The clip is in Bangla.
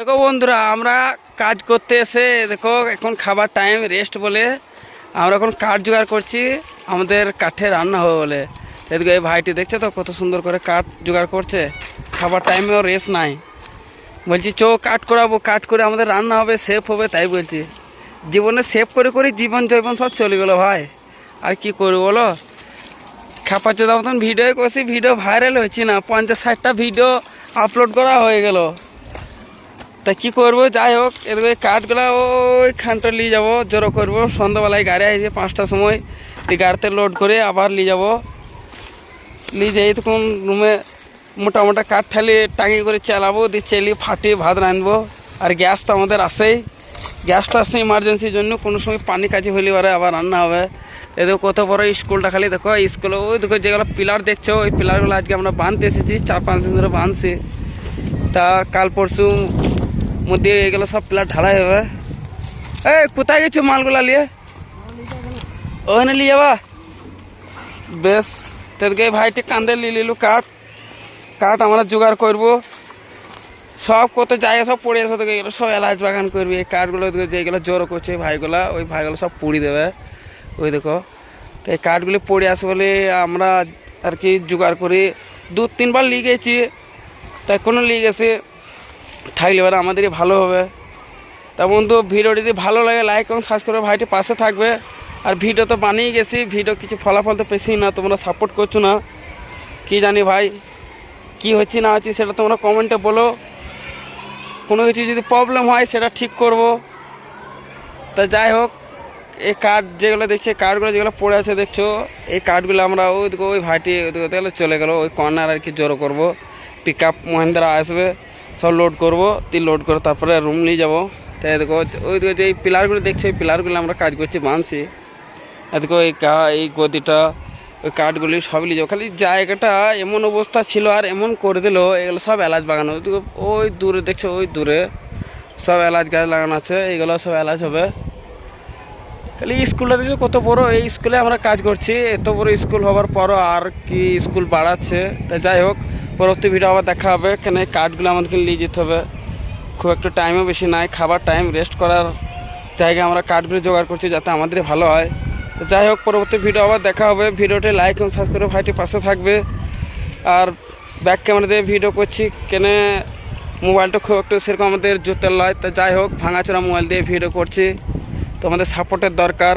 দেখো বন্ধুরা, আমরা কাজ করতে এসে দেখো এখন খাবার টাইম রেস্ট বলে আমরা এখন কাঠ জোগাড় করছি। আমাদের কাঠে রান্না হবে বলে এদিকে এই ভাইটি দেখছে তো কত সুন্দর করে কাঠ জোগাড় করছে। খাবার টাইমেও রেস্ট নাই, বলছি চো কাঠ করাবো, কাঠ করে আমাদের রান্না হবে, সেফ হবে। তাই বলছি জীবনে সেভ করে করে জীবন জৈবন সব চলে গেলো ভাই। আর কি করবো বলো, খাপা চোদা মতন ভিডিও করছি, ভিডিও ভাইরাল হয়েছি না, 50-60টা ভিডিও আপলোড করা হয়ে গেল। তা কী করবো, যাই হোক এদিকে কাঠগুলা ওই খানটা নিয়ে যাবো, জড়ো করবো। সন্ধ্যাবেলায় গাড়ি আসবে 5টার সময়, এই গাড়িতে লোড করে আবার নিয়ে যাবো। নিয়ে যাই তখন রুমে মোটা মোটা কাঠ ঠালি টাঙিয়ে করে চালাবো, দিয়ে চালিয়ে ফাটিয়ে ভাত রাঁধবো। আর গ্যাস তো আমাদের আসেই, গ্যাসটা আসছে ইমার্জেন্সির জন্য, কোনো সময় পানি কাছে হলে পরে আবার রান্না হবে। এদের কত বড় স্কুলটা, খালি দেখো স্কুলে ওই দেখো যেগুলো পিলার দেখছো, ওই পিলারগুলো আজকে আমরা বাঁধতে এসেছি, 4-5 দিন ধরে বাঁধছি। তা কাল পরশু মধ্যে এগুলো সব পিলার ঢালাই হবে। এই কোথায় গেছো মালগুলা নিয়ে? ওখানে নিয়ে যাবা বেশ। তোরকে ভাইটি কান্দে নিয়ে নিলু কাঠ, কাঠ আমরা জোগাড় করবো। সব কত জায়গা সব পড়ে আসে, তোকে এগুলো সব এলাচ বাগান করবি। এই কাঠগুলো যেগুলো জোরো করছে ভাইগুলা, ওই ভাইগুলো সব পুড়ি দেবে। ওই দেখো, তো এই কাঠগুলি পড়ে আসে বলে আমরা আর কি জোগাড় করি। 2-3 বার নিয়ে গেছি, তাই কোনো নিয়ে গেছে থাকলে এবার আমাদেরই ভালো হবে। তা বন্ধু, ভিডিও যদি ভালো লাগে লাইক এবং সাবস্ক্রাইব করে ভাইটি পাশে থাকবে। আর ভিডিও তো বানিয়ে গেছি, ভিডিও কিছু ফলাফল তো পেছি না, তোমরা সাপোর্ট করছো না। কি জানি ভাই কি হচ্ছে না হচ্ছে, সেটা তোমরা কমেন্টে বলো। কোনো কিছু যদি প্রবলেম হয় সেটা ঠিক করব। তা যাই হোক, এই কাঠ যেগুলো দেখছি, কাঠগুলো যেগুলো পড়ে আছে দেখছো, এই কাঠগুলো আমরা ওই ভাইটি ওইদিকে চলে গেলো, ওই কর্নার আর কি জড়ো করবো। পিক আপ মহিন্দ্রা আসবে, সব লোড করবো, লোড করে তারপরে রুম নিয়ে যাবো। তাই দেখো ওইদিকে যে এই পিলারগুলো দেখছো, এই পিলারগুলো আমরা কাজ করছি, বাঁধছি। দেখো এই গদিটা, ওই কাঠগুলি সব নিয়ে যাবো। খালি জায়গাটা এমন অবস্থা ছিল আর এমন করে দিল, এগুলো সব এলাচ বাগানো। ওই দূরে দেখছো, ওই দূরে সব এলাচ গাছ লাগানো আছে, এইগুলো সব এলাচ হবে। খালি স্কুলটা দেখছো কত বড়, এই স্কুলে আমরা কাজ করছি। এত বড় স্কুল হওয়ার পরও আর কি স্কুল বাড়াচ্ছে। তাই যাই হোক, পরবর্তী ভিডিও আবার দেখা হবে। কেন এই কাঠগুলো আমাদেরকে নিয়ে যেতে হবে, খুব একটু টাইমও বেশি নাই, খাবার টাইম রেস্ট করার জায়গায় আমরা কাঠগুলো জোগাড় করছি যাতে আমাদের ভালো হয়। তো যাই হোক, পরবর্তী ভিডিও আবার দেখা হবে। ভিডিওটি লাইক এবং সাবস্ক্রাইব করে ভাইটি পাশে থাকবে। আর ব্যাক ক্যামেরা দিয়ে ভিডিও করছি, কেন মোবাইলটা খুব একটু সেরকম আমাদের জোতের লয়। তো যাই হোক, ভাঙাচোরা মোবাইল দিয়ে ভিডিও করছি, তো আমাদের সাপোর্টের দরকার।